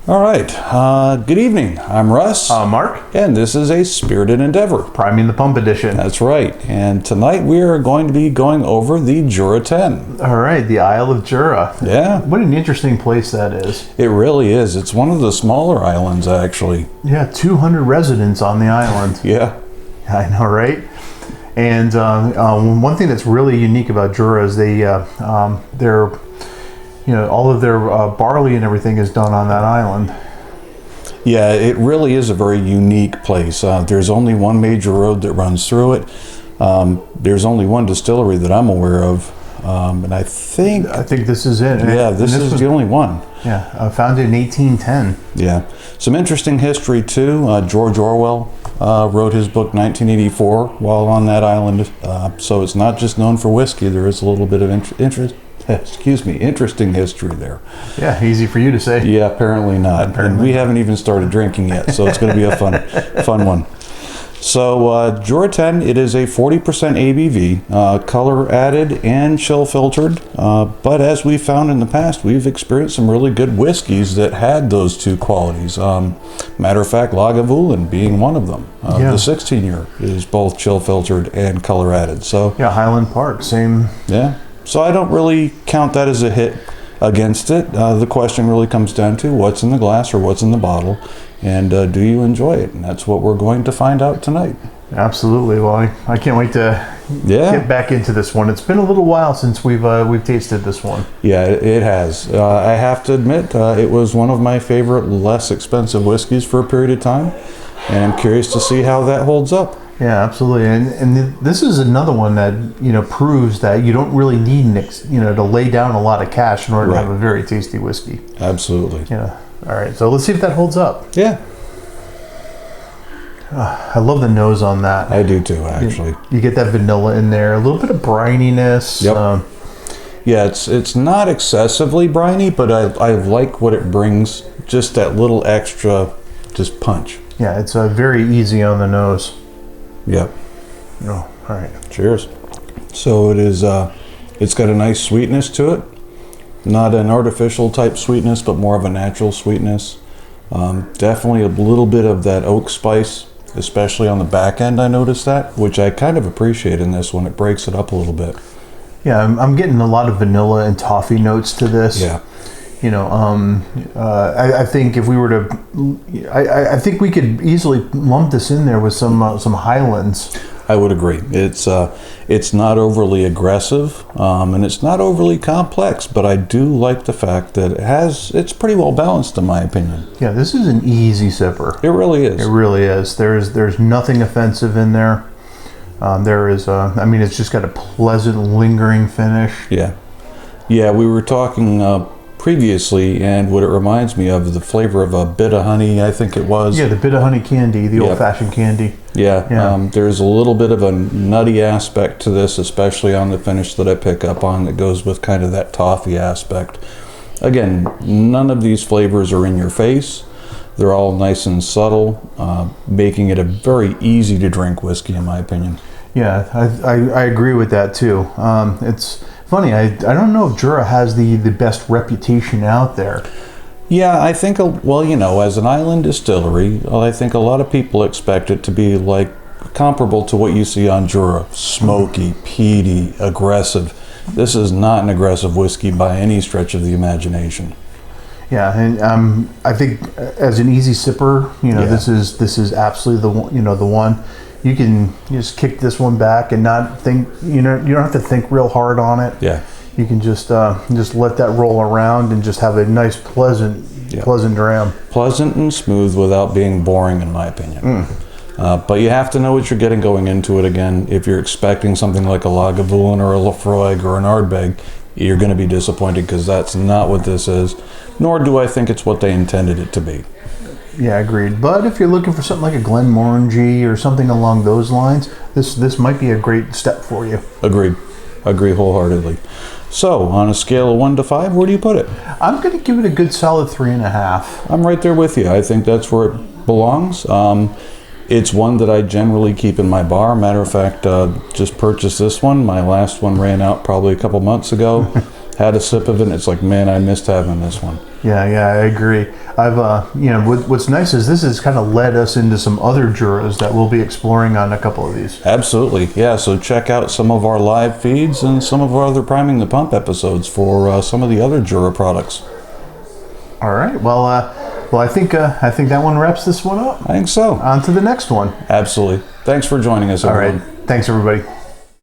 All right. Good evening. I'm Russ. Mark. And this is a Spirited Endeavor. Priming the Pump edition. That's right. And tonight we are going to be going over the Jura 10. All right, the Isle of Jura. Yeah. What an interesting place that is. It really is. It's one of the smaller islands, actually. Yeah, 200 residents on the island. Yeah. I know, right? And one thing that's really unique about Jura is they're all of their barley and everything is done on that island. Yeah, it really is a very unique place. There's only one major road that runs through it. There's only one distillery that I'm aware of. And I think this is it. Yeah, this is the only one. Yeah, founded in 1810. Yeah. Some interesting history, too. George Orwell wrote his book 1984 while on that island. So it's not just known for whiskey. There is a little bit of interesting history there. Yeah, easy for you to say. Yeah, apparently not. And we haven't even started drinking yet, so it's going to be a fun one. So Jura 10, it is a 40% ABV, color added and chill filtered. But as we've found in the past, we've experienced some really good whiskeys that had those two qualities. Matter of fact, Lagavulin being one of them. The 16-year is both chill filtered and color added. So yeah, Highland Park, same. Yeah. So I don't really count that as a hit against it. The question really comes down to what's in the glass or what's in the bottle, and do you enjoy it? And that's what we're going to find out tonight. Absolutely. Well, I can't wait to get back into this one. It's been a little while since we've tasted this one. Yeah, it has. I have to admit, it was one of my favorite less expensive whiskeys for a period of time, and I'm curious to see how that holds up. Yeah, absolutely, and this is another one that proves that you don't really need to lay down a lot of cash in order to have a very tasty whiskey. Absolutely. Yeah. All right, so let's see if that holds up. Yeah. I love the nose on that. I do too, actually. You get that vanilla in there, a little bit of brininess. Yep. Yeah, it's not excessively briny, but I like what it brings. Just that little extra, just punch. Yeah, it's very easy on the nose. Yep. Oh, all right. Cheers. So it is. It's got a nice sweetness to it. Not an artificial type sweetness, but more of a natural sweetness. Definitely a little bit of that oak spice, especially on the back end. I noticed that, which I kind of appreciate in this one. It breaks it up a little bit. Yeah, I'm getting a lot of vanilla and toffee notes to this. Yeah. I think if we were to, I think we could easily lump this in there with some Highlands. I would agree. It's not overly aggressive, and it's not overly complex, but I do like the fact that it's pretty well balanced in my opinion. Yeah, this is an easy sipper. It really is. It really is. There's nothing offensive in there. It's just got a pleasant lingering finish. Yeah. Yeah, we were talking previously, and what it reminds me of is the flavor of a bit of honey, I think it was. Yeah, the bit of honey candy, the old-fashioned candy. Yeah. There's a little bit of a nutty aspect to this, especially on the finish that I pick up on, that goes with kind of that toffee aspect. Again, none of these flavors are in your face. They're all nice and subtle, making it a very easy to drink whiskey, in my opinion. Yeah, I agree with that too. It's funny, I don't know if Jura has the best reputation out there. Yeah, I think, as an island distillery, I think a lot of people expect it to be like comparable to what you see on Jura. Smoky, peaty, aggressive. This is not an aggressive whiskey by any stretch of the imagination. Yeah, and I think as an easy sipper, this is absolutely the one. You can just kick this one back and not think, you don't have to think real hard on it. Yeah. You can just let that roll around and just have a nice, pleasant dram. Pleasant and smooth without being boring, in my opinion. But you have to know what you're getting going into it. Again, if you're expecting something like a Lagavulin or a Lafroig or an Ardbeg, you're going to be disappointed because that's not what this is, nor do I think it's what they intended it to be. Yeah, agreed. But if you're looking for something like a Glenmorangie or something along those lines, this might be a great step for you. Agreed. Agree wholeheartedly. So, on a scale of 1 to 5, where do you put it? I'm going to give it a good solid 3.5. I'm right there with you. I think that's where it belongs. It's one that I generally keep in my bar. Matter of fact, just purchased this one. My last one ran out probably a couple months ago. had a sip of it, and it's like, man, I missed having this one. Yeah, I agree. I've, what's nice is this has kind of led us into some other Juras that we'll be exploring on a couple of these. Absolutely, yeah. So check out some of our live feeds and some of our other Priming the Pump episodes for some of the other Jura products. All right. Well, I think that one wraps this one up. I think so. On to the next one. Absolutely. Thanks for joining us, everyone. All right. Thanks, everybody.